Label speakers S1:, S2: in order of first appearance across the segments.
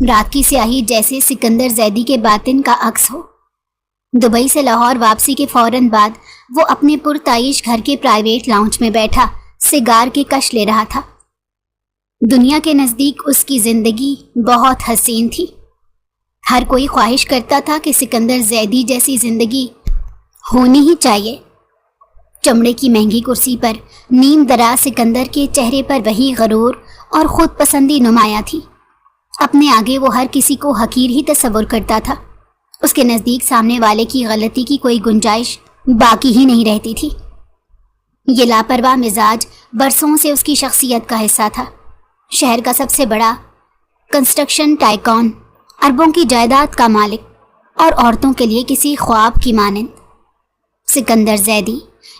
S1: رات کی سیاہی جیسے سکندر زیدی کے باطن کا عکس ہو۔ دبئی سے لاہور واپسی کے فوراً بعد وہ اپنے پرتعیش گھر کے پرائیویٹ لاؤنج میں بیٹھا سگار کی کش لے رہا تھا۔ دنیا کے نزدیک اس کی زندگی بہت حسین تھی۔ ہر کوئی خواہش کرتا تھا کہ سکندر زیدی جیسی زندگی ہونی ہی چاہیے۔ چمڑے کی مہنگی کرسی پر نیم دراز سکندر کے چہرے پر وہی غرور اور خود پسندی نمایاں تھی۔ اپنے آگے وہ ہر کسی کو حقیر ہی تصور کرتا تھا۔ اس کے نزدیک سامنے والے کی غلطی کی کوئی گنجائش باقی ہی نہیں رہتی تھی۔ یہ لاپرواہ مزاج برسوں سے اس کی شخصیت کا حصہ تھا۔ شہر کا سب سے بڑا کنسٹرکشن ٹائکون، اربوں کی جائیداد کا مالک اور عورتوں کے لیے کسی خواب کی مانند سکندر زیدی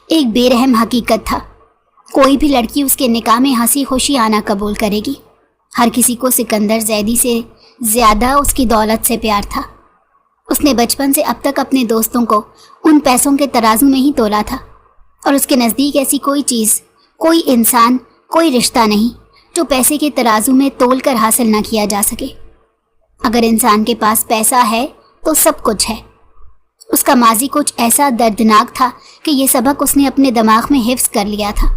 S1: ایک بے رحم حقیقت تھا۔ کوئی بھی لڑکی اس کے نکاح میں ہنسی خوشی آنا قبول کرے گی۔ ہر کسی کو سکندر زیدی سے زیادہ اس کی دولت سے پیار تھا۔ اس نے بچپن سے اب تک اپنے دوستوں کو ان پیسوں کے ترازو میں ہی تولا تھا، اور اس کے نزدیک ایسی کوئی چیز، کوئی انسان، کوئی رشتہ نہیں جو پیسے کے ترازو میں تول کر حاصل نہ کیا جا سکے۔ اگر انسان کے پاس پیسہ ہے تو سب کچھ ہے۔ اس کا ماضی کچھ ایسا دردناک تھا کہ یہ سبق اس نے اپنے دماغ میں حفظ کر لیا تھا۔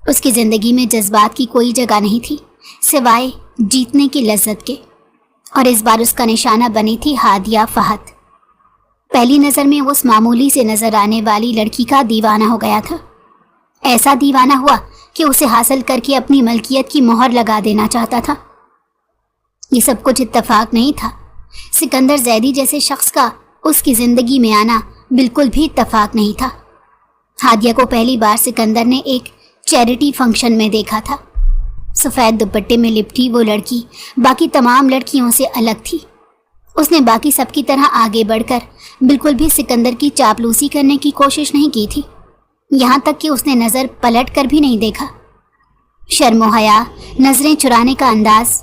S1: اس کی زندگی میں جذبات کی کوئی جگہ نہیں تھی سوائے جیتنے کی لذت کے، اور اس بار اس کا نشانہ بنی تھی ہادیہ فہد۔ پہلی نظر میں وہ اس معمولی سے نظر آنے والی لڑکی کا دیوانہ ہو گیا تھا۔ ایسا دیوانہ ہوا کہ اسے حاصل کر کے اپنی ملکیت کی مہر لگا دینا چاہتا تھا۔ یہ سب کچھ اتفاق نہیں تھا۔ سکندر زیدی جیسے شخص کا اس کی زندگی میں آنا بالکل بھی اتفاق نہیں تھا۔ ہادیہ کو پہلی بار سکندر نے ایک چیریٹی فنکشن میں دیکھا تھا۔ سفید دوپٹے میں لپٹی وہ لڑکی باقی تمام لڑکیوں سے الگ تھی۔ اس نے باقی سب کی طرح آگے بڑھ کر بالکل بھی سکندر کی چاپلوسی کرنے کی کوشش نہیں کی تھی، یہاں تک کہ اس نے نظر پلٹ کر بھی نہیں دیکھا۔ شرم و حیا، نظریں چرانے کا انداز،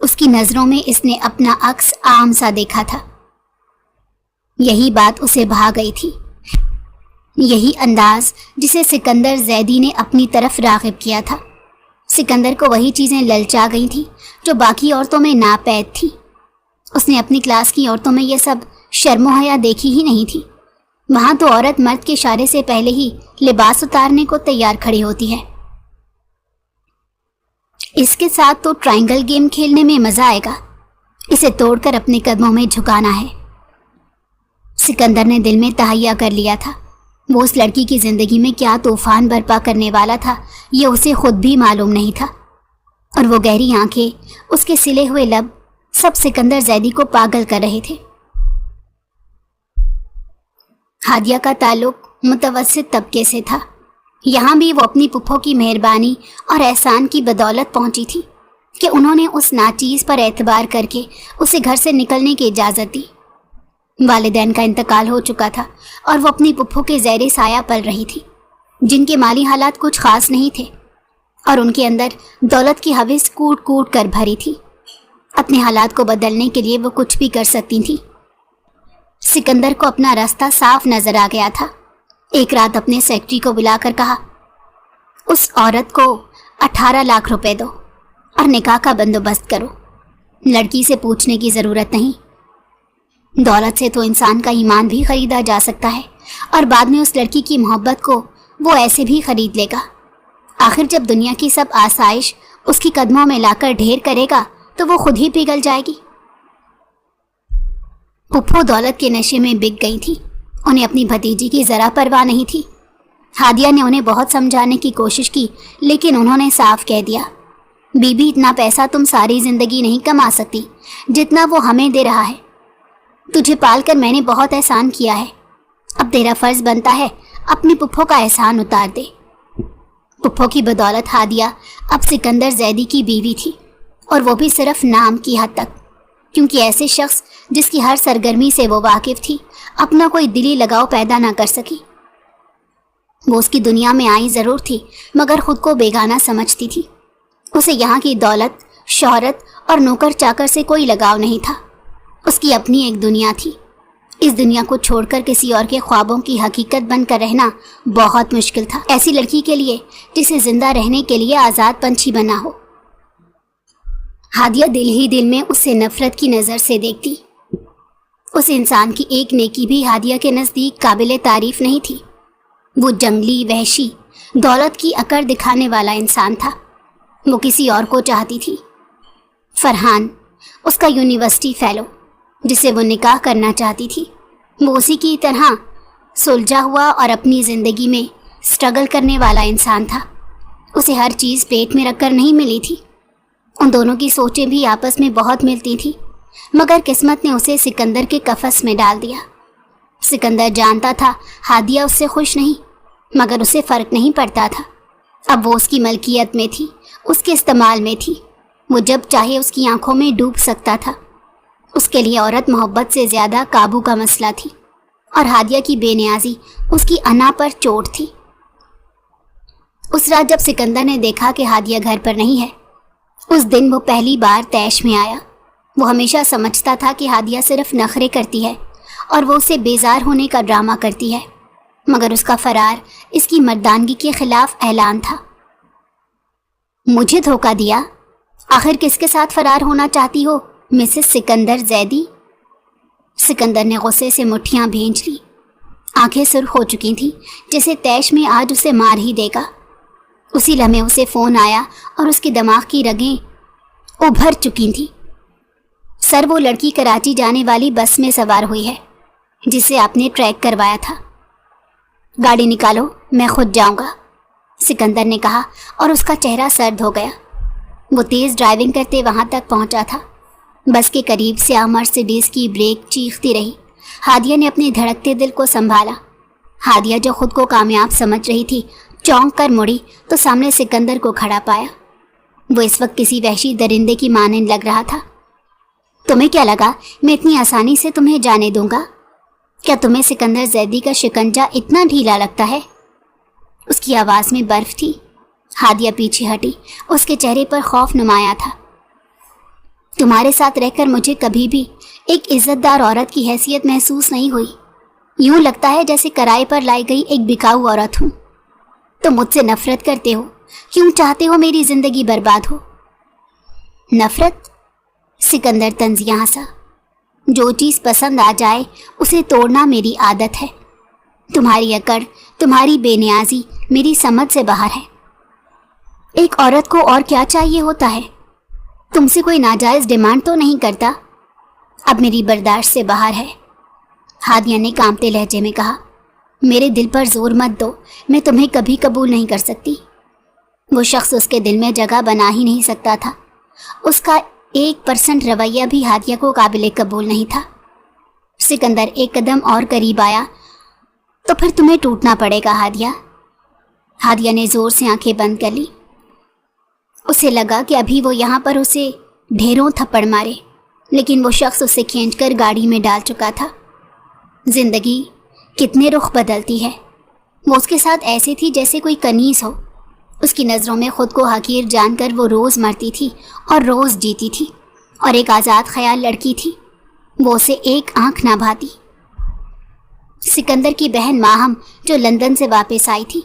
S1: اس کی نظروں میں اس نے اپنا عکس عام سا دیکھا تھا۔ یہی بات اسے بھا گئی تھی، یہی انداز جسے سکندر زیدی نے اپنی طرف راغب کیا تھا۔ سکندر کو وہی چیزیں للچا گئی تھیں جو باقی عورتوں میں ناپید تھی۔ اس نے اپنی کلاس کی عورتوں میں یہ سب شرم و حیا دیکھی ہی نہیں تھی۔ وہاں تو عورت مرد کے اشارے سے پہلے ہی لباس اتارنے کو تیار کھڑی ہوتی ہے۔ اس کے ساتھ تو ٹرائنگل گیم کھیلنے میں مزہ آئے گا، اسے توڑ کر اپنے قدموں میں جھکانا ہے۔ سکندر نے دل میں تہیہ کر لیا تھا، وہ اس لڑکی کی زندگی میں کیا طوفان برپا کرنے والا تھا یہ اسے خود بھی معلوم نہیں تھا، اور وہ گہری آنکھیں، اس کے سلے ہوئے لب، سب سکندر زیدی کو پاگل کر رہے تھے۔ ہادیہ کا تعلق متوسط طبقے سے تھا۔ یہاں بھی وہ اپنی پھپھو کی مہربانی اور احسان کی بدولت پہنچی تھی کہ انہوں نے اس ناچیز پر اعتبار کر کے اسے گھر سے نکلنے کی اجازت دی۔ والدین کا انتقال ہو چکا تھا اور وہ اپنی پھپھو کے زیر سایہ پل رہی تھی، جن کے مالی حالات کچھ خاص نہیں تھے، اور ان کے اندر دولت کی ہوس کوٹ کوٹ کر بھری تھی۔ اپنے حالات کو بدلنے کے لیے وہ کچھ بھی کر سکتی تھی۔ سکندر کو اپنا راستہ صاف نظر آ گیا تھا۔ ایک رات اپنے سیکرٹری کو بلا کر کہا، اس عورت کو 18 لاکھ روپے دو اور نکاح کا بندوبست کرو، لڑکی سے پوچھنے کی ضرورت نہیں۔ دولت سے تو انسان کا ایمان بھی خریدا جا سکتا ہے، اور بعد میں اس لڑکی کی محبت کو وہ ایسے بھی خرید لے گا۔ آخر جب دنیا کی سب آسائش اس کی قدموں میں لا کر ڈھیر کرے گا تو وہ خود ہی پگھل جائے گی۔ پھپھو دولت کے نشے میں بک گئی تھی، انہیں اپنی بھتیجی کی ذرا پرواہ نہیں تھی۔ ہادیہ نے انہیں بہت سمجھانے کی کوشش کی، لیکن انہوں نے صاف کہہ دیا، بی بی اتنا پیسہ تم ساری زندگی نہیں کما سکتی جتنا وہ ہمیں دے رہا ہے۔ تجھے پال کر میں نے بہت احسان کیا ہے، اب تیرا فرض بنتا ہے اپنی پھپھو کا احسان اتار دے۔ پھپھو کی بدولت ہادیہ اب سکندر زیدی کی بیوی تھی، اور وہ بھی صرف نام کی حد تک، کیونکہ ایسے شخص جس کی ہر سرگرمی سے وہ واقف تھی اپنا کوئی دلی لگاؤ پیدا نہ کر سکی۔ وہ اس کی دنیا میں آئی ضرور تھی، مگر خود کو بیگانہ سمجھتی تھی۔ اسے یہاں کی دولت، شہرت اور نوکر چاکر سے کوئی لگاؤ نہیں تھا۔ اس کی اپنی ایک دنیا تھی۔ اس دنیا کو چھوڑ کر کسی اور کے خوابوں کی حقیقت بن کر رہنا بہت مشکل تھا، ایسی لڑکی کے لیے جسے زندہ رہنے کے لیے آزاد پنچھی بنا ہو۔ ہادیہ دل ہی دل میں اسے نفرت کی نظر سے دیکھتی۔ اس انسان کی ایک نیکی بھی ہادیہ کے نزدیک قابل تعریف نہیں تھی۔ وہ جنگلی، وحشی، دولت کی اکڑ دکھانے والا انسان تھا۔ وہ کسی اور کو چاہتی تھی، فرحان، اس کا یونیورسٹی فیلو، جسے وہ نکاح کرنا چاہتی تھی۔ وہ اسی کی طرح سلجھا ہوا اور اپنی زندگی میں سٹرگل کرنے والا انسان تھا۔ اسے ہر چیز پیٹ میں رکھ کر نہیں ملی تھی۔ ان دونوں کی سوچیں بھی آپس میں بہت ملتی تھی، مگر قسمت نے اسے سکندر کے قفس میں ڈال دیا۔ سکندر جانتا تھا ہادیہ اس سے خوش نہیں، مگر اسے فرق نہیں پڑتا تھا۔ اب وہ اس کی ملکیت میں تھی، اس کے استعمال میں تھی۔ وہ جب چاہے اس کی آنکھوں میں ڈوب سکتا تھا۔ اس کے لیے عورت محبت سے زیادہ قابو کا مسئلہ تھی، اور ہادیہ کی بے نیازی اس کی انا پر چوٹ تھی۔ اس رات جب سکندر نے دیکھا کہ ہادیہ گھر پر نہیں ہے، اس دن وہ پہلی بار طیش میں آیا۔ وہ ہمیشہ سمجھتا تھا کہ ہادیہ صرف نخرے کرتی ہے اور وہ اسے بیزار ہونے کا ڈرامہ کرتی ہے، مگر اس کا فرار اس کی مردانگی کے خلاف اعلان تھا۔ مجھے دھوکہ دیا؟ آخر کس کے ساتھ فرار ہونا چاہتی ہو مسز سکندر زیدی؟ سکندر نے غصے سے مٹھیاں بھینچ لی۔ آنکھیں سرخ ہو چکی تھیں، جیسے طیش میں آج اسے مار ہی دے گا۔ اسی لمحے اسے فون آیا اور اس کے دماغ کی رگیں ابھر چکی تھیں۔ سر، وہ لڑکی کراچی جانے والی بس میں سوار ہوئی ہے جسے آپ نے ٹریک کروایا تھا۔ گاڑی نکالو، میں خود جاؤں گا، سکندر نے کہا، اور اس کا چہرہ سرد ہو گیا۔ وہ تیز ڈرائیونگ کرتے وہاں تک پہنچا تھا۔ بس کے قریب سے مرسیڈیز کی بریک چیختی رہی۔ ہادیہ نے اپنے دھڑکتے دل کو سنبھالا۔ ہادیہ جو خود کو کامیاب سمجھ رہی تھی، چونک کر مڑی تو سامنے سکندر کو کھڑا پایا۔ وہ اس وقت کسی وحشی درندے کی مانند لگ رہا تھا۔ تمہیں کیا لگا میں اتنی آسانی سے تمہیں جانے دوں گا؟ کیا تمہیں سکندر زیدی کا شکنجہ اتنا ڈھیلا لگتا ہے؟ اس کی آواز میں برف تھی۔ ہادیہ پیچھے ہٹی، اس کے چہرے پر خوف نمایاں تھا۔ تمہارے ساتھ رہ کر مجھے کبھی بھی ایک عزت دار عورت کی حیثیت محسوس نہیں ہوئی۔ یوں لگتا ہے جیسے کرائے پر لائی گئی ایک بکاؤ عورت ہوں۔ تم مجھ سے نفرت کرتے ہو، کیوں چاہتے ہو میری زندگی برباد ہو؟ نفرت؟ سکندر طنزیہ ہنسا۔ جو چیز پسند آ جائے اسے توڑنا میری عادت ہے۔ تمہاری اکڑ، تمہاری بے نیازی میری سمجھ سے باہر ہے۔ ایک عورت کو اور کیا چاہیے ہوتا ہے؟ تم سے کوئی ناجائز ڈیمانڈ تو نہیں کرتا؟ اب میری برداشت سے باہر ہے، ہادیہ نے کانپتے لہجے میں کہا۔ میرے دل پر زور مت دو، میں تمہیں کبھی قبول نہیں کر سکتی۔ وہ شخص اس کے دل میں جگہ بنا ہی نہیں سکتا تھا۔ اس کا 1% رویہ بھی ہادیہ کو قابل قبول نہیں تھا۔ سکندر ایک قدم اور قریب آیا۔ تو پھر تمہیں ٹوٹنا پڑے گا ہادیہ۔ ہادیہ نے زور سے آنکھیں بند کر لی۔ اسے لگا کہ ابھی وہ یہاں پر اسے ڈھیروں تھپڑ مارے، لیکن وہ شخص اسے کھینچ کر گاڑی میں ڈال چکا تھا۔ زندگی کتنے رخ بدلتی ہے۔ وہ اس کے ساتھ ایسے تھی جیسے کوئی کنیز ہو۔ اس کی نظروں میں خود کو حقیر جان کر وہ روز مرتی تھی اور روز جیتی تھی، اور ایک آزاد خیال لڑکی تھی۔ وہ اسے ایک آنکھ نہ بھاتی۔ سکندر کی بہن ماہم جو لندن سے واپس آئی تھی،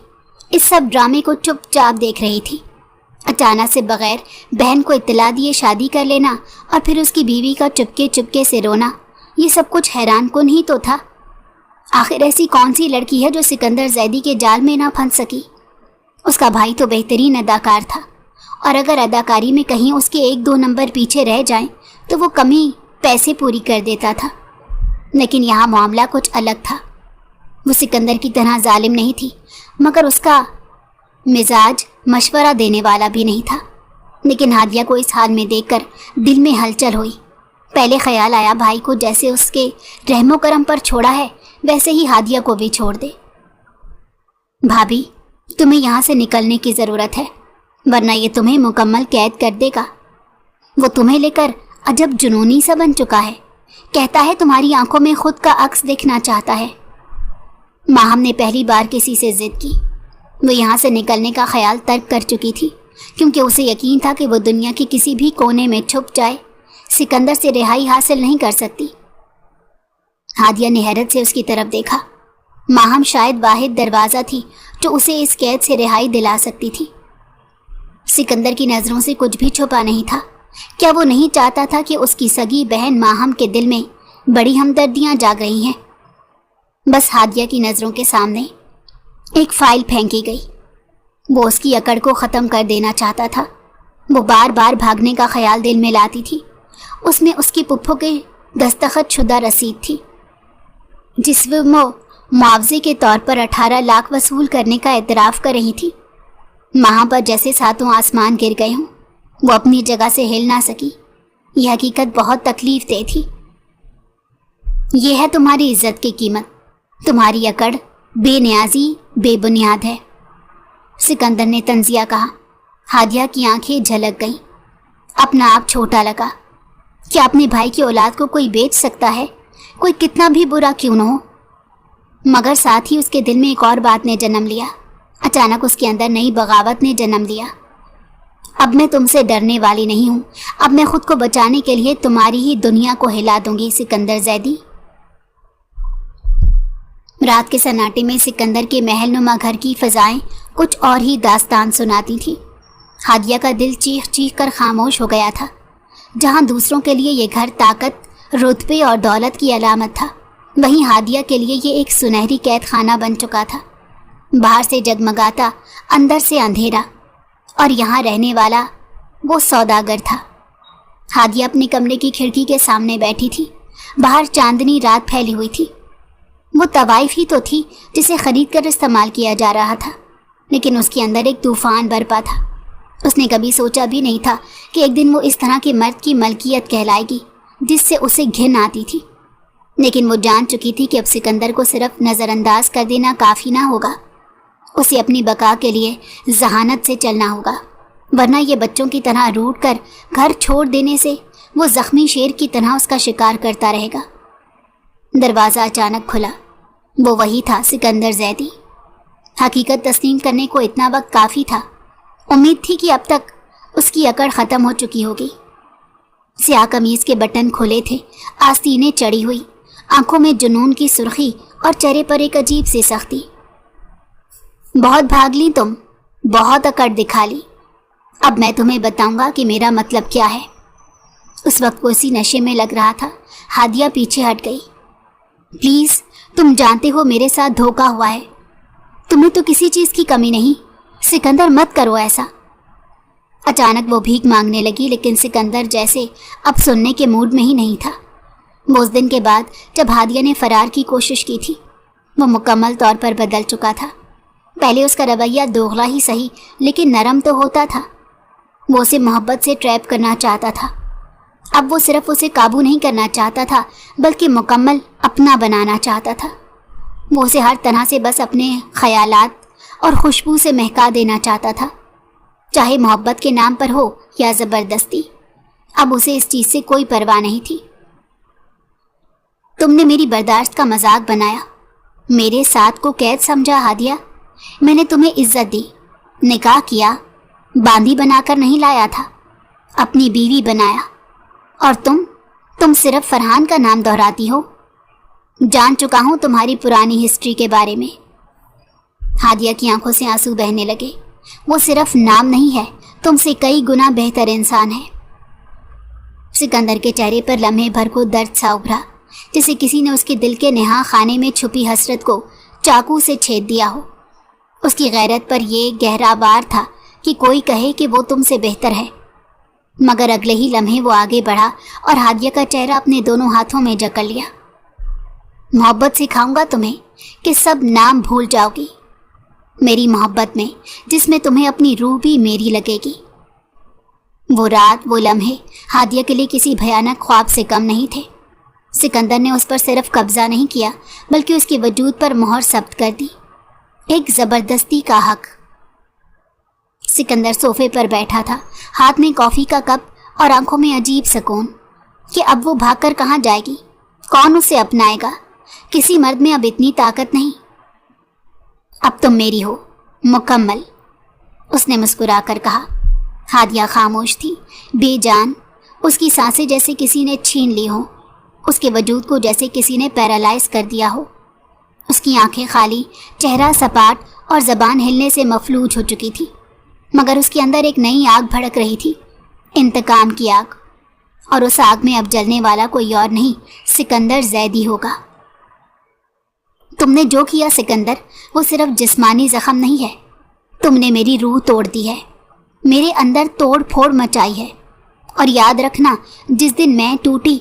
S1: اس سب ڈرامے کو چپ چاپ دیکھ رہی تھی۔ اچانک سے بغیر بہن کو اطلاع دیے شادی کر لینا اور پھر اس کی بیوی کا چپکے چپکے سے رونا، یہ سب کچھ حیران کن ہی تو تھا۔ آخر ایسی کون سی لڑکی ہے جو سکندر زیدی کے جال میں نہ پھنس سکی؟ اس کا بھائی تو بہترین اداکار تھا، اور اگر اداکاری میں کہیں اس کے 1-2 نمبر پیچھے رہ جائیں تو وہ کمی پیسے پوری کر دیتا تھا۔ لیکن یہاں معاملہ کچھ الگ تھا۔ وہ سکندر کی طرح ظالم نہیں تھی، مگر اس کا مزاج مشورہ دینے والا بھی نہیں تھا۔ لیکن ہادیہ کو اس حال میں دیکھ کر دل میں ہلچل ہوئی۔ پہلے خیال آیا بھائی کو جیسے اس کے رحم و کرم پر چھوڑا ہے ویسے ہی ہادیہ کو بھی چھوڑ دے۔ بھابھی، تمہیں یہاں سے نکلنے کی ضرورت ہے، ورنہ یہ تمہیں مکمل قید کر دے گا۔ وہ تمہیں لے کر عجب جنونی سا بن چکا ہے، کہتا ہے تمہاری آنکھوں میں خود کا عکس دیکھنا چاہتا ہے۔ ماہم نے پہلی بار کسی سے ضد کی۔ وہ یہاں سے نکلنے کا خیال ترک کر چکی تھی، کیونکہ اسے یقین تھا کہ وہ دنیا کے کسی بھی کونے میں چھپ جائے، سکندر سے رہائی حاصل نہیں کر سکتی۔ ہادیہ نے حیرت سے اس کی طرف دیکھا۔ ماہم شاید واحد دروازہ تھی جو اسے اس قید سے رہائی دلا سکتی تھی۔ سکندر کی نظروں سے کچھ بھی چھپا نہیں تھا، کیا وہ نہیں چاہتا تھا کہ اس کی سگی بہن ماہم کے دل میں بڑی ہمدردیاں جاگ رہی ہیں؟ بس ہادیہ کی نظروں کے سامنے ایک فائل پھینکی گئی۔ وہ اس کی اکڑ کو ختم کر دینا چاہتا تھا۔ وہ بار بار بھاگنے کا خیال دل میں لاتی تھی۔ اس میں اس کی پھپھو کے دستخط شدہ رسید تھی جس وہ معاوضے کے طور پر 18 لاکھ وصول کرنے کا اعتراف کر رہی تھی۔ ماں پر جیسے ساتوں آسمان گر گئے ہوں۔ وہ اپنی جگہ سے ہل نہ سکی۔ یہ حقیقت بہت تکلیف دہ تھی۔ یہ ہے تمہاری عزت کی قیمت۔ تمہاری اکڑ بے نیازی بے بنیاد ہے، سکندر نے طنزیہ کہا۔ ہادیہ کی آنکھیں جھلک گئیں۔ اپنا آپ چھوٹا لگا۔ کیا اپنے بھائی کی اولاد کو کوئی بیچ سکتا ہے، کوئی کتنا بھی برا کیوں نہ ہو؟ مگر ساتھ ہی اس کے دل میں ایک اور بات نے جنم لیا۔ اچانک اس کے اندر نئی بغاوت نے جنم لیا۔ اب میں تم سے ڈرنے والی نہیں ہوں۔ اب میں خود کو بچانے کے لیے تمہاری ہی دنیا کو ہلا دوں گی سکندر زیدی۔ رات کے سناٹے میں سکندر کے محل نما گھر کی فضائیں کچھ اور ہی داستان سناتی تھیں۔ ہادیہ کا دل چیخ چیخ کر خاموش ہو گیا تھا۔ جہاں دوسروں کے لیے یہ گھر طاقت، رتبے اور دولت کی علامت تھا، وہیں ہادیہ کے لیے یہ ایک سنہری قید خانہ بن چکا تھا۔ باہر سے جگمگاتا، اندر سے اندھیرا، اور یہاں رہنے والا وہ سوداگر تھا۔ ہادیہ اپنے کمرے کی کھڑکی کے سامنے بیٹھی تھی۔ باہر چاندنی رات پھیلی ہوئی تھی۔ وہ طوائف ہی تو تھی جسے خرید کر استعمال کیا جا رہا تھا، لیکن اس کے اندر ایک طوفان برپا تھا۔ اس نے کبھی سوچا بھی نہیں تھا کہ ایک دن وہ اس طرح کے مرد کی ملکیت کہلائے گی جس سے اسے گھن آتی تھی، لیکن وہ جان چکی تھی کہ اب سکندر کو صرف نظر انداز کر دینا کافی نہ ہوگا۔ اسے اپنی بقا کے لیے ذہانت سے چلنا ہوگا، ورنہ یہ بچوں کی طرح روٹ کر گھر چھوڑ دینے سے وہ زخمی شیر کی طرح اس کا شکار کرتا رہے گا۔ دروازہ اچانک کھلا۔ وہ وہی تھا، سکندر زیدی۔ حقیقت تسلیم کرنے کو اتنا وقت کافی تھا۔ امید تھی کہ اب تک اس کی اکڑ ختم ہو چکی ہوگی۔ سیاہ قمیض کے بٹن کھلے تھے، آستینیں چڑھی ہوئی، آنکھوں میں جنون کی سرخی اور چہرے پر ایک عجیب سی سختی۔ بہت بھاگ لی تم، بہت اکڑ دکھا لی۔ اب میں تمہیں بتاؤں گا کہ میرا مطلب کیا ہے۔ اس وقت وہ اسی نشے میں لگ رہا تھا۔ ہادیہ پیچھے ہٹ گئی۔ پلیز، تم جانتے ہو میرے ساتھ دھوکا ہوا ہے۔ تمہیں تو کسی چیز کی کمی نہیں۔ سکندر مت کرو ایسا۔ اچانک وہ بھیک مانگنے لگی، لیکن سکندر جیسے اب سننے کے موڈ میں ہی نہیں تھا۔ وہ اس دن کے بعد جب ہادیہ نے فرار کی کوشش کی تھی، وہ مکمل طور پر بدل چکا تھا۔ پہلے اس کا رویہ دوغلا ہی صحیح لیکن نرم تو ہوتا تھا۔ وہ اسے محبت سے ٹریپ کرنا چاہتا تھا۔ اب وہ صرف اسے قابو نہیں کرنا چاہتا تھا بلکہ مکمل اپنا بنانا چاہتا تھا۔ وہ اسے ہر طرح سے بس اپنے خیالات اور خوشبو سے مہکا دینا چاہتا تھا، چاہے محبت کے نام پر ہو یا زبردستی۔ اب اسے اس چیز سے کوئی پرواہ نہیں تھی۔ تم نے میری برداشت کا مذاق بنایا، میرے ساتھ کو قید سمجھا ہادیہ۔ میں نے تمہیں عزت دی، نکاح کیا، باندھی بنا کر نہیں لایا تھا، اپنی بیوی بنایا، اور تم صرف فرحان کا نام دہراتی ہو۔ جان چکا ہوں تمہاری پرانی ہسٹری کے بارے میں۔ ہادیہ کی آنکھوں سے آنسو بہنے لگے۔ وہ صرف نام نہیں ہے، تم سے کئی گنا بہتر انسان ہے۔ سکندر کے چہرے پر لمحے بھر کو درد سا ابھرا، جسے کسی نے اس کے دل کے نہاں خانے میں چھپی حسرت کو چاقو سے چھید دیا ہو۔ اس کی غیرت پر یہ گہرا وار تھا کہ کوئی کہے کہ وہ تم سے بہتر ہے، مگر اگلے ہی لمحے وہ آگے بڑھا اور ہادیہ کا چہرہ اپنے دونوں ہاتھوں میں جکڑ لیا۔ محبت سکھاؤں گا تمہیں کہ سب نام بھول جاؤ گی، میری محبت میں جس میں تمہیں اپنی روح بھی میری لگے گی۔ وہ رات، وہ لمحے ہادیہ کے لیے کسی بھیانک خواب سے کم نہیں تھے۔ سکندر نے اس پر صرف قبضہ نہیں کیا بلکہ اس کے وجود پر مہر ثبت کر دی، ایک زبردستی کا حق۔ سکندر صوفے پر بیٹھا تھا، ہاتھ میں کافی کا کپ اور آنکھوں میں عجیب سکون کہ اب وہ بھاگ کر کہاں جائے گی، کون اسے اپنائے گا۔ کسی مرد میں اب اتنی طاقت نہیں۔ اب تم میری ہو، مکمل، اس نے مسکرا کر کہا۔ ہادیہ خاموش تھی، بے جان۔ اس کی سانسیں جیسے کسی نے چھین لی ہوں، اس کے وجود کو جیسے کسی نے پیرالائز کر دیا ہو۔ اس کی آنکھیں خالی، چہرہ سپاٹ اور زبان ہلنے سے مفلوج ہو چکی تھی، مگر اس کے اندر ایک نئی آگ بھڑک رہی تھی۔ انتقام کی آگ، اور اس آگ میں اب جلنے والا کوئی اور نہیں، سکندر زیدی ہوگا۔ تم نے جو کیا سکندر، وہ صرف جسمانی زخم نہیں ہے، تم نے میری روح توڑ دی ہے، میرے اندر توڑ پھوڑ مچائی ہے، اور یاد رکھنا جس دن میں ٹوٹی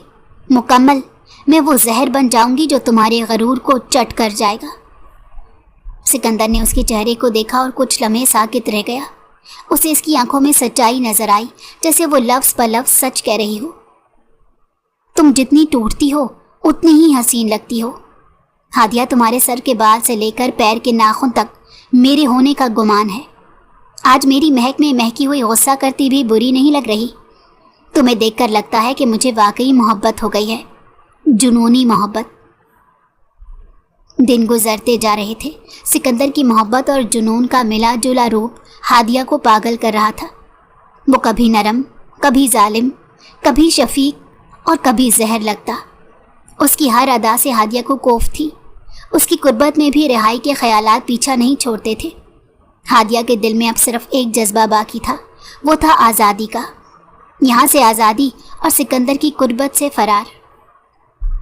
S1: مکمل، میں وہ زہر بن جاؤں گی جو تمہارے غرور کو چٹ کر جائے گا۔ سکندر نے اس کے چہرے کو دیکھا اور کچھ لمحے ساکت رہ گیا۔ اسے اس کی آنکھوں میں سچائی نظر آئی، جیسے وہ لفظ پر لفظ سچ کہہ رہی ہو۔ تم جتنی ٹوٹتی ہو اتنی ہی حسین لگتی ہو۔ ہادیہ، تمہارے سر کے بال سے لے کر پیر کے ناخن تک میرے ہونے کا گمان ہے۔ آج میری مہک میں مہکی ہوئی غصہ کرتی بھی بری نہیں لگ رہی۔ تمہیں دیکھ کر لگتا ہے کہ مجھے واقعی محبت ہو گئی ہے، جنونی محبت۔ دن گزرتے جا رہے تھے۔ سکندر کی محبت اور جنون کا ملا جلا روپ ہادیہ کو پاگل کر رہا تھا۔ وہ کبھی نرم، کبھی ظالم، کبھی شفیق اور کبھی زہر لگتا۔ اس کی ہر ادا سے ہادیہ کو کوف تھی۔ اس کی قربت میں بھی رہائی کے خیالات پیچھا نہیں چھوڑتے تھے۔ ہادیہ کے دل میں اب صرف ایک جذبہ باقی تھا، وہ تھا آزادی کا۔ یہاں سے آزادی اور سکندر کی قربت سے فرار۔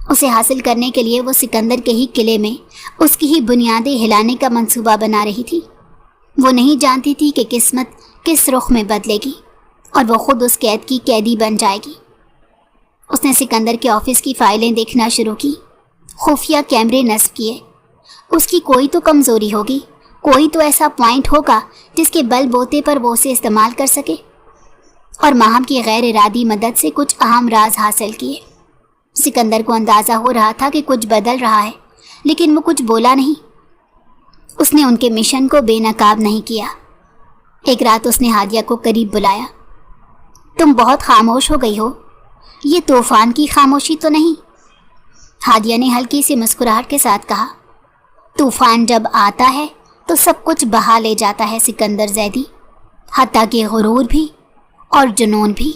S1: اسے حاصل کرنے کے لیے وہ سکندر کے ہی قلعے میں اس کی ہی بنیادیں ہلانے کا منصوبہ بنا رہی تھی۔ وہ نہیں جانتی تھی کہ قسمت کس رخ میں بدلے گی اور وہ خود اس قید کی قیدی بن جائے گی۔ اس نے سکندر کے آفس کی فائلیں دیکھنا شروع کی، خفیہ کیمرے نصب کیے۔ اس کی کوئی تو کمزوری ہوگی، کوئی تو ایسا پوائنٹ ہوگا جس کے بل بوتے پر وہ اسے استعمال کر سکے، اور ماہم کی غیر ارادی مدد سے کچھ اہم راز حاصل کیے۔ سکندر کو اندازہ ہو رہا تھا کہ کچھ بدل رہا ہے، لیکن وہ کچھ بولا نہیں۔ اس نے ان کے مشن کو بے نقاب نہیں کیا۔ ایک رات اس نے ہادیہ کو قریب بلایا۔ تم بہت خاموش ہو گئی ہو، یہ طوفان کی خاموشی تو نہیں؟ ہادیہ نے ہلکی سی مسکراہٹ کے ساتھ کہا، طوفان جب آتا ہے تو سب کچھ بہا لے جاتا ہے سکندر زیدی، حتیٰ کہ غرور بھی اور جنون بھی۔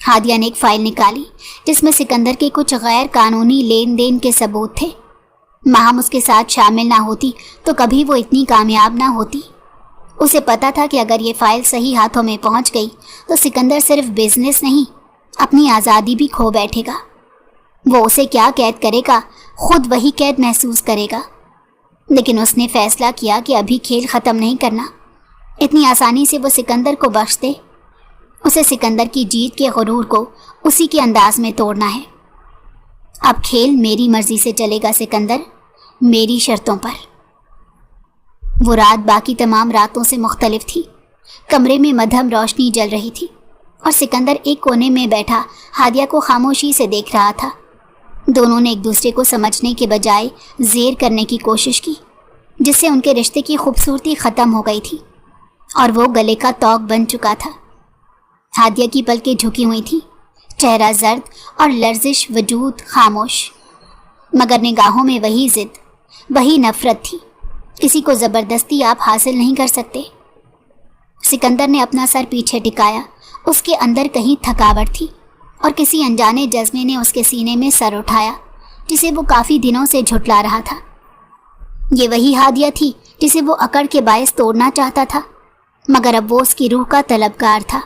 S1: ہادیہ نے ایک فائل نکالی جس میں سکندر کے کچھ غیر قانونی لین دین کے ثبوت تھے۔ ماہم اس کے ساتھ شامل نہ ہوتی تو کبھی وہ اتنی کامیاب نہ ہوتی۔ اسے پتا تھا کہ اگر یہ فائل صحیح ہاتھوں میں پہنچ گئی تو سکندر صرف بزنس نہیں، اپنی آزادی بھی کھو بیٹھے گا۔ وہ اسے کیا قید کرے گا، خود وہی قید محسوس کرے گا۔ لیکن اس نے فیصلہ کیا کہ ابھی کھیل ختم نہیں کرنا۔ اتنی آسانی سے وہ سکندر کو بخش دے، اسے سکندر کی جیت کے غرور کو اسی کے انداز میں توڑنا ہے۔ اب کھیل میری مرضی سے چلے گا سکندر، میری شرطوں پر۔ وہ رات باقی تمام راتوں سے مختلف تھی۔ کمرے میں مدھم روشنی جل رہی تھی اور سکندر ایک کونے میں بیٹھا ہادیہ کو خاموشی سے دیکھ رہا تھا۔ دونوں نے ایک دوسرے کو سمجھنے کے بجائے زیر کرنے کی کوشش کی، جس سے ان کے رشتے کی خوبصورتی ختم ہو گئی تھی اور وہ گلے کا توق بن چکا تھا۔ ہادیہ کی پلکیں جھکی ہوئی تھیں، چہرہ زرد اور لرزش، وجود خاموش، مگر نگاہوں میں وہی ضد، وہی نفرت تھی۔ کسی کو زبردستی آپ حاصل نہیں کر سکتے۔ سکندر نے اپنا سر پیچھے ٹکایا۔ اس کے اندر کہیں تھکاوٹ تھی اور کسی انجانے جذبے نے اس کے سینے میں سر اٹھایا جسے وہ کافی دنوں سے جھٹلا رہا تھا۔ یہ وہی ہادیہ تھی جسے وہ اکڑ کے باعث توڑنا چاہتا تھا، مگر اب وہ اس کی روح کا طلبگار تھا۔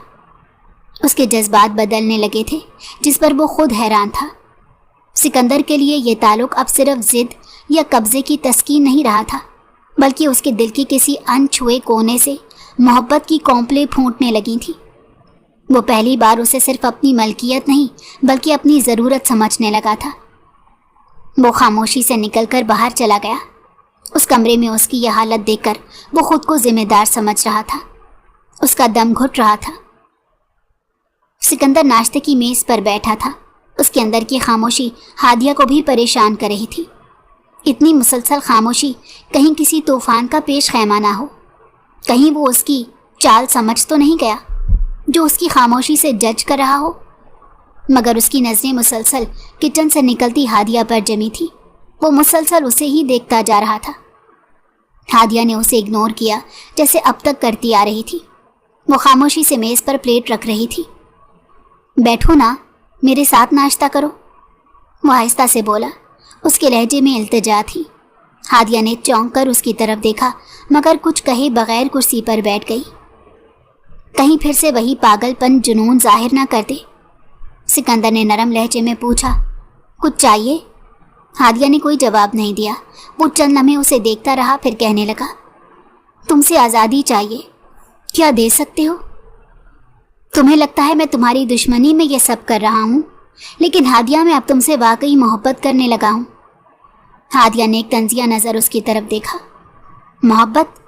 S1: اس کے جذبات بدلنے لگے تھے جس پر وہ خود حیران تھا۔ سکندر کے لیے یہ تعلق اب صرف ضد یا قبضے کی تسکین نہیں رہا تھا، بلکہ اس کے دل کی کسی انچھوئے کونے سے محبت کی کونپلیں پھونٹنے لگی تھیں۔ وہ پہلی بار اسے صرف اپنی ملکیت نہیں بلکہ اپنی ضرورت سمجھنے لگا تھا۔ وہ خاموشی سے نکل کر باہر چلا گیا۔ اس کمرے میں اس کی یہ حالت دیکھ کر وہ خود کو ذمہ دار سمجھ رہا تھا۔ اس کا دم گھٹ رہا تھا۔ سکندر ناشتے کی میز پر بیٹھا تھا۔ اس کے اندر کی خاموشی ہادیہ کو بھی پریشان کر رہی تھی۔ اتنی مسلسل خاموشی کہیں کسی طوفان کا پیش خیمہ نہ ہو، کہیں وہ اس کی چال سمجھ تو نہیں گیا جو اس کی خاموشی سے جج کر رہا ہو۔ مگر اس کی نظریں مسلسل کچن سے نکلتی ہادیہ پر جمی تھی۔ وہ مسلسل اسے ہی دیکھتا جا رہا تھا۔ ہادیہ نے اسے اگنور کیا جیسے اب تک کرتی آ رہی تھی۔ وہ خاموشی سے میز پر پلیٹ رکھ رہی تھی۔ بیٹھو نا، میرے ساتھ ناشتہ کرو، وہ آہستہ سے بولا۔ اس کے لہجے میں التجا تھی۔ ہادیہ نے چونک کر اس کی طرف دیکھا مگر کچھ کہے بغیر کرسی پر بیٹھ گئی۔ کہیں پھر سے وہی پاگل پن جنون ظاہر نہ کر دے۔ سکندر نے نرم لہجے میں پوچھا، کچھ چاہیے؟ ہادیہ نے کوئی جواب نہیں دیا۔ وہ چند لمحے اسے دیکھتا رہا، پھر کہنے لگا، تم سے آزادی چاہیے، کیا دے سکتے ہو؟ تمہیں لگتا ہے میں تمہاری دشمنی میں یہ سب کر رہا ہوں، لیکن ہادیہ میں اب تم سے واقعی محبت کرنے لگا ہوں۔ ہادیہ نے ایک طنزیہ نظر اس کی طرف دیکھا۔ محبت؟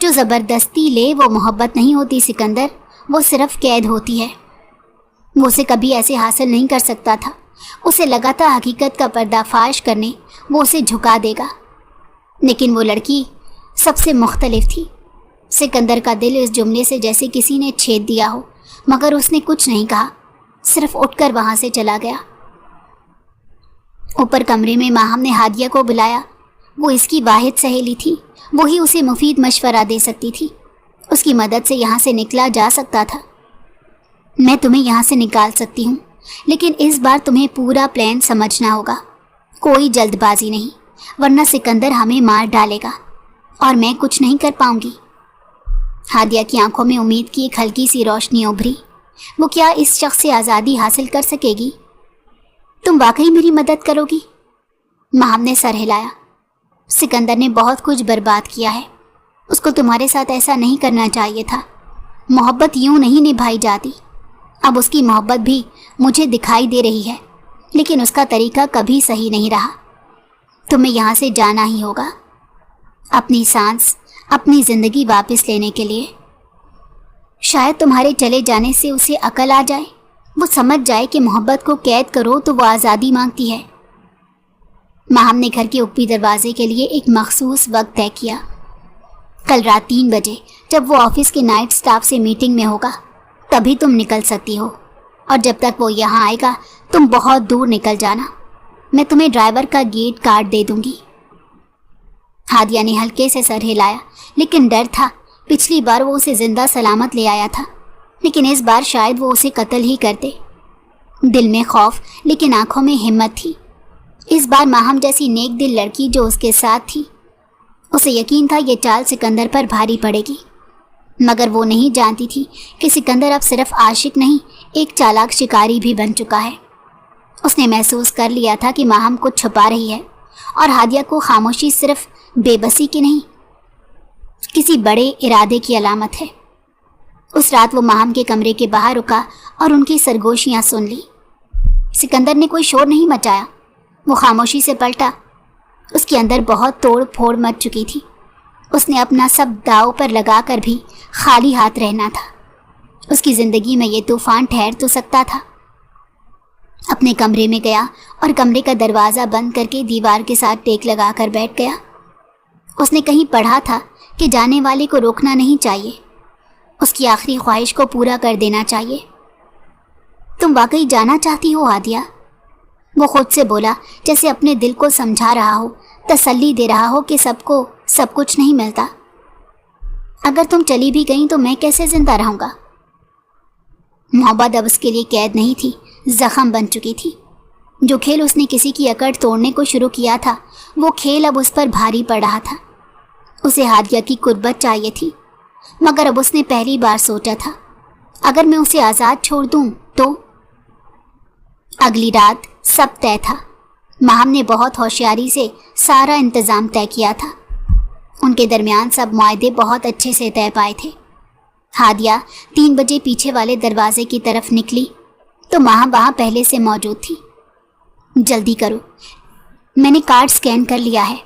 S1: جو زبردستی لے وہ محبت نہیں ہوتی سکندر، وہ صرف قید ہوتی ہے۔ وہ اسے کبھی ایسے حاصل نہیں کر سکتا تھا۔ اسے لگا تھا حقیقت کا پردہ فاش کرنے وہ اسے جھکا دے گا، لیکن وہ لڑکی سب سے مختلف تھی۔ سکندر کا دل اس جملے سے جیسے کسی نے چھید دیا ہو، مگر اس نے کچھ نہیں کہا، صرف اٹھ کر وہاں سے چلا گیا۔ اوپر کمرے میں ماہم نے ہادیہ کو بلایا۔ وہ اس کی واحد سہیلی تھی، وہی اسے مفید مشورہ دے سکتی تھی۔ اس کی مدد سے یہاں سے نکلا جا سکتا تھا۔ میں تمہیں یہاں سے نکال سکتی ہوں، لیکن اس بار تمہیں پورا پلان سمجھنا ہوگا، کوئی جلد بازی نہیں، ورنہ سکندر ہمیں مار ڈالے گا اور میں کچھ نہیں کر پاؤں گی۔ ہادیہ کی آنکھوں میں امید کی ایک ہلکی سی روشنی ابھری۔ وہ کیا اس شخص سے آزادی حاصل کر سکے گی؟ تم واقعی میری مدد کرو گی؟ ماہم نے سر ہلایا۔ سکندر نے بہت کچھ برباد کیا ہے، اس کو تمہارے ساتھ ایسا نہیں کرنا چاہیے تھا۔ محبت یوں نہیں نبھائی جاتی۔ اب اس کی محبت بھی مجھے دکھائی دے رہی ہے، لیکن اس کا طریقہ کبھی صحیح نہیں رہا۔ تمہیں یہاں سے جانا ہی ہوگا، اپنی سانس، اپنی زندگی واپس لینے کے لیے۔ شاید تمہارے چلے جانے سے اسے عقل آ جائے، وہ سمجھ جائے کہ محبت کو قید کرو تو وہ آزادی مانگتی ہے۔ ماہم نے گھر کے اوپری دروازے کے لیے ایک مخصوص وقت طے کیا۔ کل رات 3 بجے جب وہ آفس کے نائٹ سٹاف سے میٹنگ میں ہوگا، تبھی تم نکل سکتی ہو، اور جب تک وہ یہاں آئے گا تم بہت دور نکل جانا۔ میں تمہیں ڈرائیور کا گیٹ کارڈ دے دوں گی۔ ہادیہ نے ہلکے سے سر ہلایا، لیکن ڈر تھا۔ پچھلی بار وہ اسے زندہ سلامت لے آیا تھا، لیکن اس بار شاید وہ اسے قتل ہی کرتے۔ دل میں خوف، لیکن آنکھوں میں ہمت تھی۔ اس بار ماہم جیسی نیک دل لڑکی جو اس کے ساتھ تھی، اسے یقین تھا یہ چال سکندر پر بھاری پڑے گی، مگر وہ نہیں جانتی تھی کہ سکندر اب صرف عاشق نہیں، ایک چالاک شکاری بھی بن چکا ہے۔ اس نے محسوس کر لیا تھا کہ ماہم کچھ چھپا رہی ہے، اور ہادیہ کو خاموشی صرف بے بسی کی نہیں، کسی بڑے ارادے کی علامت ہے۔ اس رات وہ ماہم کے کمرے کے باہر رکا اور ان کی سرگوشیاں سن لی۔ سکندر نے کوئی شور نہیں مچایا، وہ خاموشی سے پلٹا۔ اس کے اندر بہت توڑ پھوڑ مچ چکی تھی۔ اس نے اپنا سب داؤ پر لگا کر بھی خالی ہاتھ رہنا تھا۔ اس کی زندگی میں یہ طوفان ٹھہر تو سکتا تھا۔ اپنے کمرے میں گیا اور کمرے کا دروازہ بند کر کے دیوار کے ساتھ ٹیک لگا کر بیٹھ گیا۔ اس نے کہیں پڑھا تھا کہ جانے والے کو روکنا نہیں چاہیے، اس کی آخری خواہش کو پورا کر دینا چاہیے۔ تم واقعی جانا چاہتی ہو ہادیہ؟ وہ خود سے بولا، جیسے اپنے دل کو سمجھا رہا ہو، تسلی دے رہا ہو کہ سب کو سب کچھ نہیں ملتا۔ اگر تم چلی بھی گئیں تو میں کیسے زندہ رہوں گا؟ محبت اب اس کے لیے قید نہیں تھی، زخم بن چکی تھی۔ جو کھیل اس نے کسی کی اکڑ توڑنے کو شروع کیا تھا، وہ کھیل اب اس پر بھاری پڑ رہا تھا۔ اسے ہادیہ کی قربت چاہیے تھی، مگر اب اس نے پہلی بار سوچا تھا، اگر میں اسے آزاد چھوڑ دوں تو؟ اگلی رات سب طے تھا۔ ماہم نے بہت ہوشیاری سے سارا انتظام طے کیا تھا۔ ان کے درمیان سب معاہدے بہت اچھے سے طے پائے تھے۔ ہادیہ 3 بجے پیچھے والے دروازے کی طرف نکلی تو ماہم وہاں پہلے سے موجود تھی۔ جلدی کرو، میں نے کارڈ سکین کر لیا ہے۔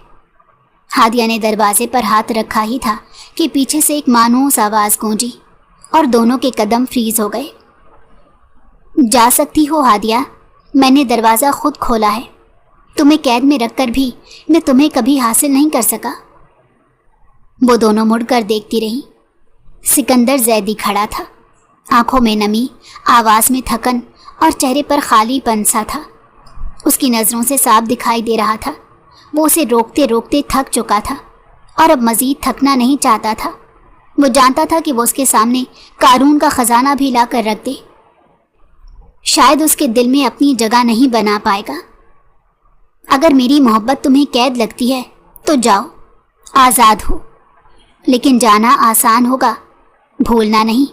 S1: ہادیہ نے دروازے پر ہاتھ رکھا ہی تھا کہ پیچھے سے ایک مانوس آواز گونجی اور دونوں کے قدم فریز ہو گئے۔ جا سکتی ہو ہادیہ، میں نے دروازہ خود کھولا ہے۔ تمہیں قید میں رکھ کر بھی میں تمہیں کبھی حاصل نہیں کر سکا۔ وہ دونوں مڑ کر دیکھتی رہیں۔ سکندر زیدی کھڑا تھا، آنکھوں میں نمی، آواز میں تھکن اور چہرے پر خالی پن سا تھا۔ اس کی نظروں سے صاف دکھائی دے رہا تھا وہ اسے روکتے روکتے تھک چکا تھا اور اب مزید تھکنا نہیں چاہتا تھا۔ وہ جانتا تھا کہ وہ اس کے سامنے قارون کا خزانہ بھی لا کر رکھ دے، شاید اس کے دل میں اپنی جگہ نہیں بنا پائے گا۔ اگر میری محبت تمہیں قید لگتی ہے تو جاؤ، آزاد ہو، لیکن جانا آسان ہوگا، بھولنا نہیں۔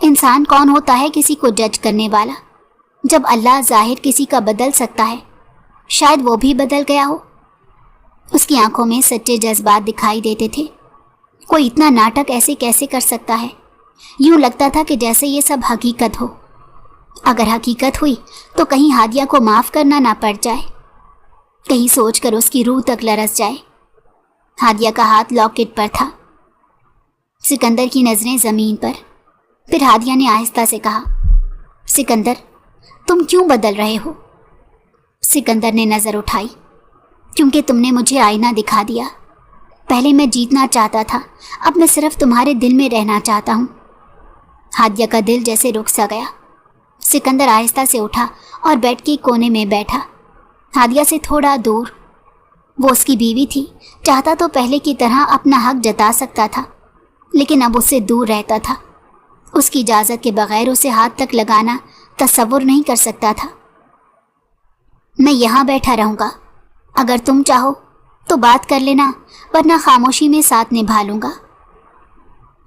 S1: انسان کون ہوتا ہے کسی کو جج کرنے والا؟ جب اللہ ظاہر کسی کا بدل سکتا ہے، شاید وہ بھی بدل گیا ہو۔ اس کی آنکھوں میں سچے جذبات دکھائی دیتے تھے۔ کوئی اتنا ناٹک ایسے کیسے کر سکتا ہے؟ یوں لگتا تھا کہ جیسے یہ سب حقیقت ہو۔ اگر حقیقت ہوئی تو کہیں ہادیہ کو معاف کرنا نہ پڑ جائے، کہیں سوچ کر اس کی روح تک لرز جائے۔ ہادیہ کا ہاتھ لاکٹ پر تھا، سکندر کی نظریں زمین پر۔ پھر ہادیہ نے آہستہ سے کہا، سکندر تم کیوں بدل رہے ہو؟ سکندر نے نظر اٹھائی، کیونکہ تم نے مجھے آئینہ دکھا دیا۔ پہلے میں جیتنا چاہتا تھا، اب میں صرف تمہارے دل میں رہنا چاہتا ہوں۔ ہادیہ کا دل جیسے رک سا گیا۔ سکندر آہستہ سے اٹھا اور بیڈ کے کونے میں بیٹھا، ہادیہ سے تھوڑا دور۔ وہ اس کی بیوی تھی، چاہتا تو پہلے کی طرح اپنا حق جتا سکتا تھا، لیکن اب اس سے دور رہتا تھا۔ اس کی اجازت کے بغیر اسے ہاتھ تک لگانا تصور نہیں کر سکتا تھا۔ میں یہاں بیٹھا رہوں گا، اگر تم چاہو تو بات کر لینا، ورنہ خاموشی میں ساتھ نبھا لوں گا۔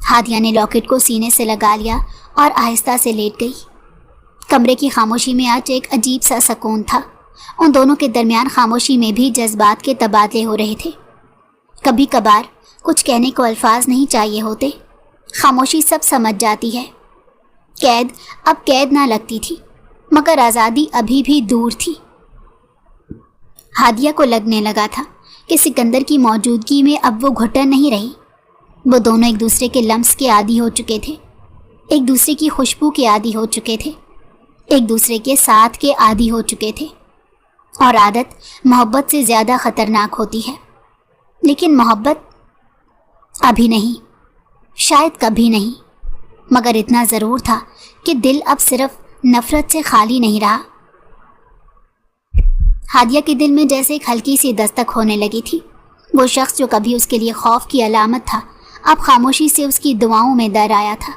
S1: ہادیہ نے لاکٹ کو سینے سے لگا لیا اور آہستہ سے لیٹ گئی۔ کمرے کی خاموشی میں آج ایک عجیب سا سکون تھا۔ ان دونوں کے درمیان خاموشی میں بھی جذبات کے تبادلے ہو رہے تھے۔ کبھی کبھار کچھ کہنے کو الفاظ نہیں چاہیے ہوتے، خاموشی سب سمجھ جاتی ہے۔ قید اب قید نہ لگتی تھی، مگر آزادی ابھی بھی دور تھی۔ ہادیہ کو لگنے لگا تھا کہ سکندر کی موجودگی میں اب وہ گھٹن نہیں رہی۔ وہ دونوں ایک دوسرے کے لمس کے عادی ہو چکے تھے، ایک دوسرے کی خوشبو کے عادی ہو چکے تھے، ایک دوسرے کے ساتھ کے عادی ہو چکے تھے۔ اور عادت محبت سے زیادہ خطرناک ہوتی ہے، لیکن محبت ابھی نہیں، شاید کبھی نہیں، مگر اتنا ضرور تھا کہ دل اب صرف نفرت سے خالی نہیں رہا۔ ہادیہ کے دل میں جیسے ایک ہلکی سی دستک ہونے لگی تھی۔ وہ شخص جو کبھی اس کے لیے خوف کی علامت تھا، اب خاموشی سے اس کی دعاؤں میں در آیا تھا۔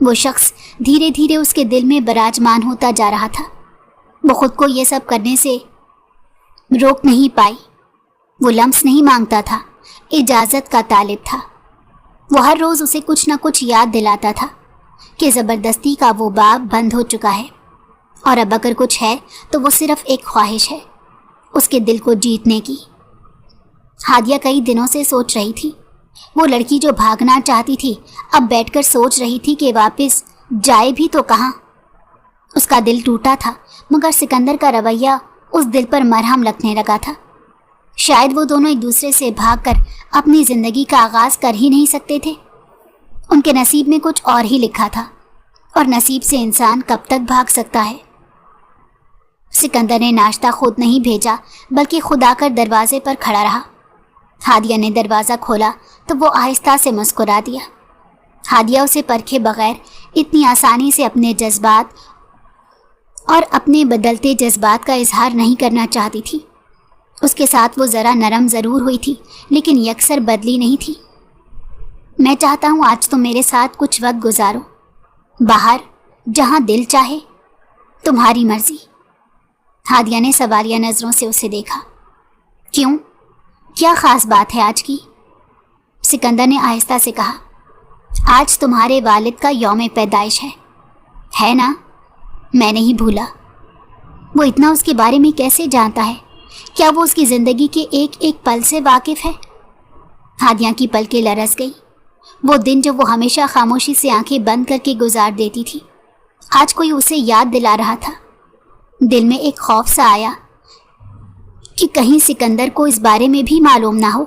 S1: وہ شخص دھیرے دھیرے اس کے دل میں براجمان ہوتا جا رہا تھا۔ وہ خود کو یہ سب کرنے سے روک نہیں پائی۔ وہ لمس نہیں مانگتا تھا، اجازت کا طالب تھا۔ وہ ہر روز اسے کچھ نہ کچھ یاد دلاتا تھا کہ زبردستی کا وہ باب بند ہو چکا ہے، اور اب اگر کچھ ہے تو وہ صرف ایک خواہش ہے، اس کے دل کو جیتنے کی۔ ہادیہ کئی دنوں سے سوچ رہی تھی، وہ لڑکی جو بھاگنا چاہتی تھی اب بیٹھ کر سوچ رہی تھی کہ واپس جائے بھی تو کہاں۔ اس کا دل ٹوٹا تھا، مگر سکندر کا رویہ اس دل پر مرہم لگنے لگا تھا۔ شاید وہ دونوں ایک دوسرے سے بھاگ کر اپنی زندگی کا آغاز کر ہی نہیں سکتے تھے۔ ان کے نصیب میں کچھ اور ہی لکھا تھا، اور نصیب سے انسان کب تک بھاگ سکتا ہے۔ سکندر نے ناشتہ خود نہیں بھیجا، بلکہ خود آ کر دروازے پر کھڑا رہا۔ ہادیہ نے دروازہ کھولا تو وہ آہستہ سے مسکرا دیا۔ ہادیہ اسے پرکھے بغیر اتنی آسانی سے اپنے جذبات اور اپنے بدلتے جذبات کا اظہار نہیں کرنا چاہتی تھی۔ اس کے ساتھ وہ ذرا نرم ضرور ہوئی تھی، لیکن یکسر بدلی نہیں تھی۔ میں چاہتا ہوں آج تم میرے ساتھ کچھ وقت گزارو، باہر جہاں دل چاہے، تمہاری مرضی۔ ہادیہ نے سوالیہ نظروں سے اسے دیکھا۔ کیوں؟ کیا خاص بات ہے آج کی؟ سکندر نے آہستہ سے کہا، آج تمہارے والد کا یوم پیدائش ہے نا؟ میں نہیں بھولا۔ وہ اتنا اس کے بارے میں کیسے جانتا ہے؟ کیا وہ اس کی زندگی کے ایک ایک پل سے واقف ہے؟ ہادیہ کی پلکیں لرز گئی۔ وہ دن جو وہ ہمیشہ خاموشی سے آنکھیں بند کر کے گزار دیتی تھی، آج کوئی اسے یاد دلا رہا تھا۔ دل میں ایک خوف سا آیا کہ کہیں سکندر کو اس بارے میں بھی معلوم نہ ہو۔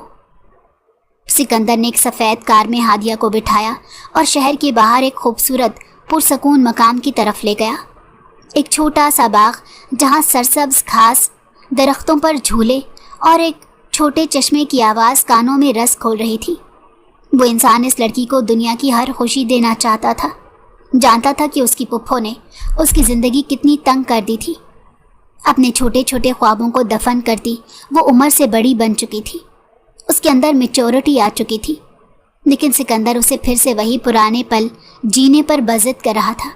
S1: سکندر نے ایک سفید کار میں ہادیہ کو بٹھایا اور شہر کے باہر ایک خوبصورت پرسکون مقام کی طرف لے گیا۔ ایک چھوٹا سا باغ جہاں سرسبز گھاس، درختوں پر جھولے اور ایک چھوٹے چشمے کی آواز کانوں میں رس کھول رہی تھی۔ وہ انسان اس لڑکی کو دنیا کی ہر خوشی دینا چاہتا تھا۔ جانتا تھا کہ اس کی پھپھو نے اس کی زندگی کتنی تنگ کر دی تھی۔ اپنے چھوٹے چھوٹے خوابوں کو دفن کر دی۔ وہ عمر سے بڑی بن چکی تھی، اس کے اندر میچورٹی آ چکی تھی، لیکن سکندر اسے پھر سے وہی پرانے پل جینے پر بضد کر رہا تھا۔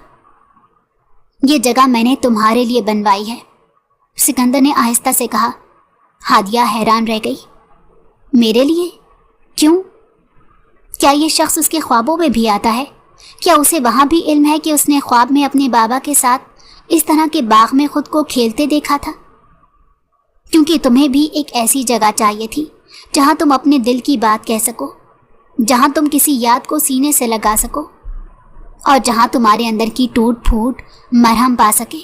S1: یہ جگہ میں نے تمہارے لیے بنوائی ہے، سکندر نے آہستہ سے کہا۔ ہادیہ حیران رہ گئی۔ میرے لیے؟ کیوں؟ کیا یہ شخص اس کے خوابوں میں بھی آتا ہے؟ کیا اسے وہاں بھی علم ہے کہ اس نے خواب میں اپنے بابا کے ساتھ اس طرح کے باغ میں خود کو کھیلتے دیکھا تھا؟ کیونکہ تمہیں بھی ایک ایسی جگہ چاہیے تھی جہاں تم اپنے دل کی بات کہہ سکو، جہاں تم کسی یاد کو سینے سے لگا سکو، اور جہاں تمہارے اندر کی ٹوٹ پھوٹ مرہم پا سکے۔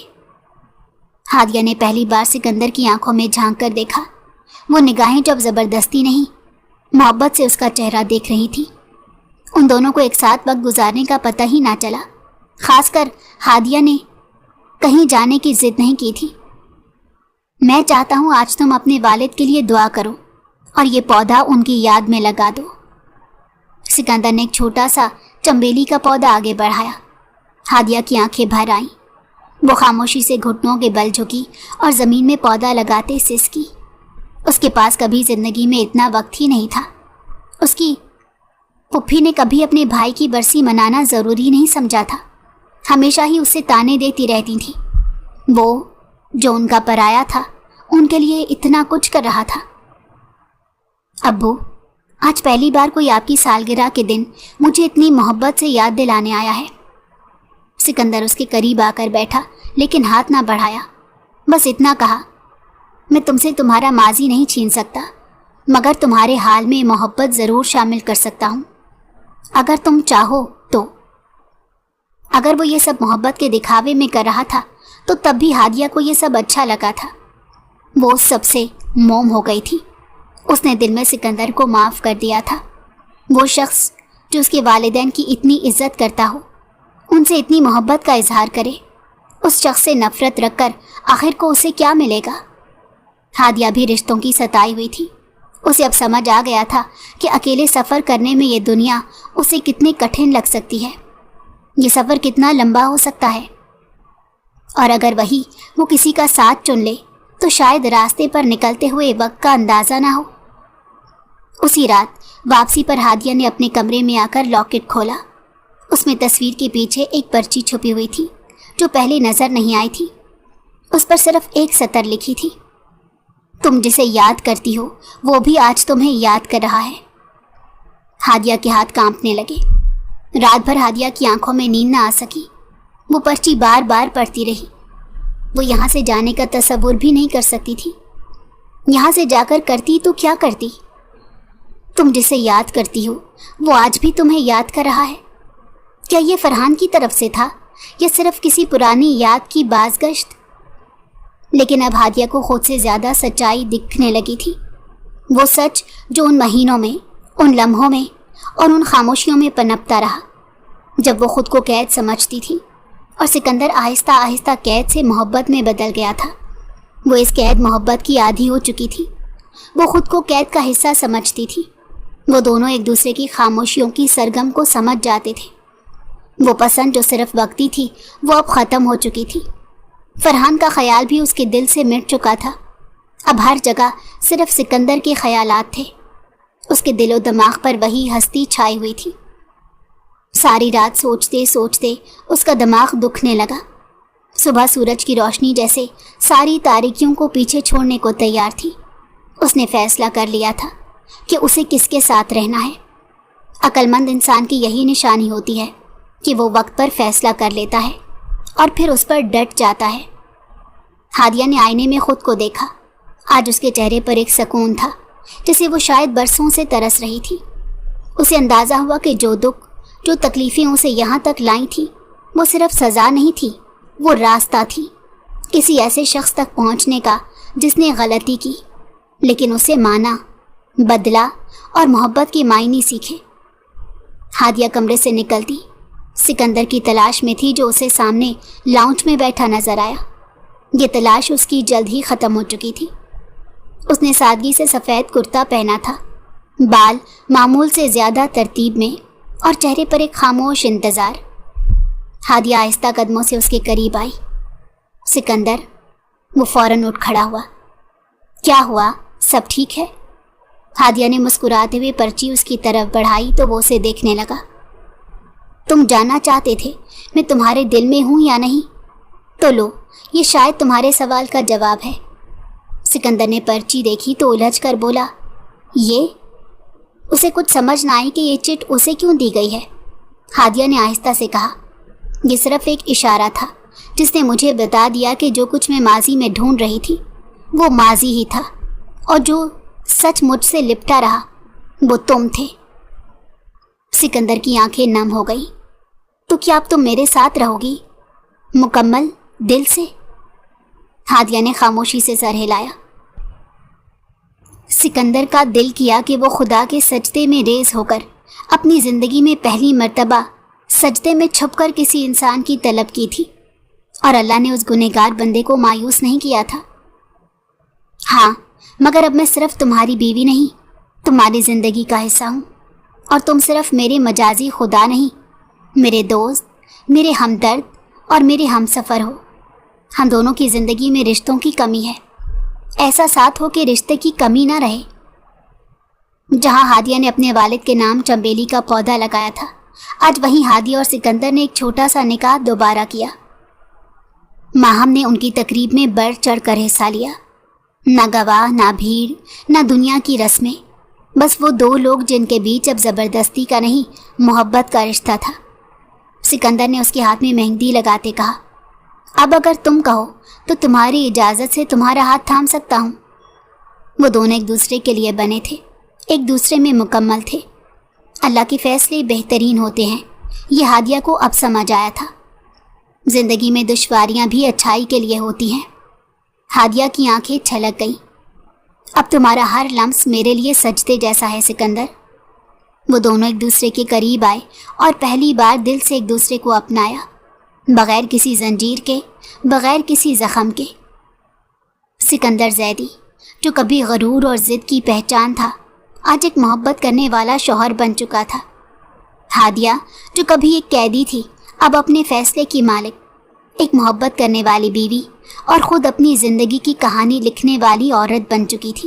S1: ہادیہ نے پہلی بار سکندر کی آنکھوں میں جھانک کر دیکھا۔ وہ نگاہیں جب زبردستی نہیں، محبت سے اس کا چہرہ دیکھ رہی تھی۔ ان دونوں کو ایک ساتھ وقت گزارنے کا پتہ ہی نہ چلا۔ خاص کر ہادیہ نے کہیں جانے کی ضد نہیں کی تھی۔ میں چاہتا ہوں آج تم اپنے والد کے لیے دعا کرو اور یہ پودا ان کی یاد میں لگا دو۔ سکندر نے ایک چھوٹا سا چمبیلی کا پودا آگے بڑھایا۔ ہادیہ کی آنکھیں بھر آئیں۔ وہ خاموشی سے گھٹنوں کے بل جھکی اور زمین میں پودا لگاتے سسکی۔ اس کے پاس کبھی زندگی میں اتنا وقت ہی نہیں تھا۔ اس کی پھپھی نے کبھی اپنے بھائی کی برسی منانا ضروری نہیں سمجھا تھا۔ ہمیشہ ہی اسے تانے دیتی رہتی تھی۔ وہ جو ان کا پرایا تھا ان کے لیے اتنا کچھ کر رہا تھا۔ ابو، آج پہلی بار کوئی آپ کی سالگرہ کے دن مجھے اتنی محبت سے یاد دلانے آیا ہے۔ سکندر اس کے قریب آ کر بیٹھا لیکن ہاتھ نہ بڑھایا، بس اتنا کہا، میں تم سے تمہارا ماضی نہیں چھین سکتا، مگر تمہارے حال میں محبت ضرور شامل کر سکتا ہوں، اگر تم چاہو تو۔ اگر وہ یہ سب محبت کے دکھاوے میں کر رہا تھا تو تب بھی ہادیہ کو یہ سب اچھا لگا تھا۔ وہ سب سے موم ہو گئی تھی۔ اس نے دل میں سکندر کو معاف کر دیا تھا۔ وہ شخص جو اس کے والدین کی اتنی عزت کرتا ہو، ان سے اتنی محبت کا اظہار کرے، اس شخص سے نفرت رکھ کر آخر کو اسے کیا ملے گا؟ ہادیہ بھی رشتوں کی ستائی ہوئی تھی۔ اسے اب سمجھ آ گیا تھا کہ اکیلے سفر کرنے میں یہ دنیا اسے کتنی کٹھن لگ سکتی ہے، یہ سفر کتنا لمبا ہو سکتا ہے، اور اگر وہی وہ کسی کا ساتھ چن لے تو شاید راستے پر نکلتے ہوئے وقت کا اندازہ نہ ہو۔ اسی رات واپسی پر ہادیہ نے اپنے کمرے میں آ کر لاکٹ کھولا۔ اس میں تصویر کے پیچھے ایک پرچی چھپی ہوئی تھی جو پہلے نظر نہیں آئی تھی۔ اس پر صرف ایک سطر لکھی تھی، تم جسے یاد کرتی ہو وہ بھی آج تمہیں یاد کر رہا ہے۔ ہادیہ کے ہاتھ کانپنے لگے۔ رات بھر ہادیہ کی آنکھوں میں نیند نہ آ سکی۔ وہ پرچی بار بار پڑھتی رہی۔ وہ یہاں سے جانے کا تصور بھی نہیں کر سکتی تھی۔ یہاں سے جا کر کرتی تو کیا کرتی؟ تم جسے یاد کرتی ہو وہ آج بھی تمہیں یاد کر رہا ہے۔ کیا یہ فرحان کی طرف سے تھا یا صرف کسی پرانی یاد کی بازگشت؟ لیکن اب ہادیہ کو خود سے زیادہ سچائی دکھنے لگی تھی۔ وہ سچ جو ان مہینوں میں، ان لمحوں میں اور ان خاموشیوں میں پنپتا رہا جب وہ خود کو قید سمجھتی تھی، اور سکندر آہستہ آہستہ قید سے محبت میں بدل گیا تھا۔ وہ اس قید محبت کی عادی ہو چکی تھی۔ وہ خود کو قید کا حصہ سمجھتی تھی۔ وہ دونوں ایک دوسرے کی خاموشیوں کی سرگم کو سمجھ جاتے تھے۔ وہ پسند جو صرف وقتی تھی وہ اب ختم ہو چکی تھی۔ فرحان کا خیال بھی اس کے دل سے مٹ چکا تھا۔ اب ہر جگہ صرف سکندر کے خیالات تھے۔ اس کے دل و دماغ پر وہی ہستی چھائی ہوئی تھی۔ ساری رات سوچتے سوچتے اس کا دماغ دکھنے لگا۔ صبح سورج کی روشنی جیسے ساری تاریکیوں کو پیچھے چھوڑنے کو تیار تھی۔ اس نے فیصلہ کر لیا تھا کہ اسے کس کے ساتھ رہنا ہے۔ عقل مند انسان کی یہی نشانی ہوتی ہے کہ وہ وقت پر فیصلہ کر لیتا ہے اور پھر اس پر ڈٹ جاتا ہے۔ ہادیہ نے آئینے میں خود کو دیکھا۔ آج اس کے چہرے پر ایک سکون تھا جسے وہ شاید برسوں سے ترس رہی تھی۔ اسے اندازہ ہوا کہ جو دکھ، جو تکلیفیں اسے یہاں تک لائیں تھیں وہ صرف سزا نہیں تھی، وہ راستہ تھی کسی ایسے شخص تک پہنچنے کا جس نے غلطی کی لیکن اسے مانا، بدلا اور محبت کے معنی سیکھے۔ ہادیہ کمرے سے نکلتی سکندر کی تلاش میں تھی جو اسے سامنے لاؤنج میں بیٹھا نظر آیا۔ یہ تلاش اس کی جلد ہی ختم ہو چکی تھی۔ اس نے سادگی سے سفید کرتا پہنا تھا، بال معمول سے زیادہ ترتیب میں اور چہرے پر ایک خاموش انتظار۔ ہادیہ آہستہ قدموں سے اس کے قریب آئی۔ سکندر، وہ فوراً اٹھ کھڑا ہوا۔ کیا ہوا؟ سب ٹھیک ہے؟ ہادیہ نے مسکراتے ہوئے پرچی اس کی طرف بڑھائی تو وہ اسے دیکھنے لگا۔ تم جاننا چاہتے تھے میں تمہارے دل میں ہوں یا نہیں؟ تو لو، یہ شاید تمہارے سوال کا جواب ہے۔ سکندر نے پرچی دیکھی تو الجھ کر بولا، یہ؟ اسے کچھ سمجھ نہ آئی کہ یہ چٹ اسے کیوں دی گئی ہے۔ ہادیہ نے آہستہ سے کہا۔ یہ صرف ایک اشارہ تھا جس نے مجھے بتا دیا کہ جو کچھ میں ماضی میں ڈھونڈ رہی تھی وہ ماضی ہی تھا، اور جو سچ مجھ سے لپٹا رہا وہ تم تھے۔ سکندر کی آنکھیں نم ہو گئی۔ تو کیا اب تم میرے ساتھ رہو گی مکمل دل سے؟ ہادیہ نے خاموشی سے سر ہلایا۔ سکندر کا دل کیا کہ وہ خدا کے سجدے میں ریز ہو کر اپنی زندگی میں پہلی مرتبہ سجدے میں چھپ کر کسی انسان کی طلب کی تھی، اور اللہ نے اس گنہگار بندے کو مایوس نہیں کیا تھا۔ ہاں، مگر اب میں صرف تمہاری بیوی نہیں، تمہاری زندگی کا حصہ ہوں، اور تم صرف میرے مجازی خدا نہیں، میرے دوست، میرے ہمدرد اور میرے ہم سفر ہو۔ ہم دونوں کی زندگی میں رشتوں کی کمی ہے، ایسا ساتھ ہو کہ رشتے کی کمی نہ رہے۔ جہاں ہادیہ نے اپنے والد کے نام چنبیلی کا پودا لگایا تھا، آج وہیں ہادیہ اور سکندر نے ایک چھوٹا سا نکاح دوبارہ کیا۔ ماہم نے ان کی تقریب میں بڑھ چڑھ کر حصہ لیا۔ نہ گواہ، نہ بھیڑ، نہ دنیا کی رسمیں، بس وہ دو لوگ جن کے بیچ اب زبردستی کا نہیں، محبت کا رشتہ تھا۔ سکندر نے اس کے ہاتھ میں مہندی لگاتے کہا، اب اگر تم کہو تو تمہاری اجازت سے تمہارا ہاتھ تھام سکتا ہوں۔ وہ دونوں ایک دوسرے کے لیے بنے تھے، ایک دوسرے میں مکمل تھے۔ اللہ کے فیصلے بہترین ہوتے ہیں، یہ ہادیہ کو اب سمجھ آیا تھا۔ زندگی میں دشواریاں بھی اچھائی کے لیے ہوتی ہیں۔ ہادیہ کی آنکھیں چھلک گئیں۔ اب تمہارا ہر لمس میرے لیے سجدے جیسا ہے سکندر۔ وہ دونوں ایک دوسرے کے قریب آئے اور پہلی بار دل سے ایک دوسرے کو اپنایا، بغیر کسی زنجیر کے، بغیر کسی زخم کے۔ سکندر زیدی، جو کبھی غرور اور ضد کی پہچان تھا، آج ایک محبت کرنے والا شوہر بن چکا تھا۔ ہادیہ، جو کبھی ایک قیدی تھی، اب اپنے فیصلے کی مالک، ایک محبت کرنے والی بیوی اور خود اپنی زندگی کی کہانی لکھنے والی عورت بن چکی تھی۔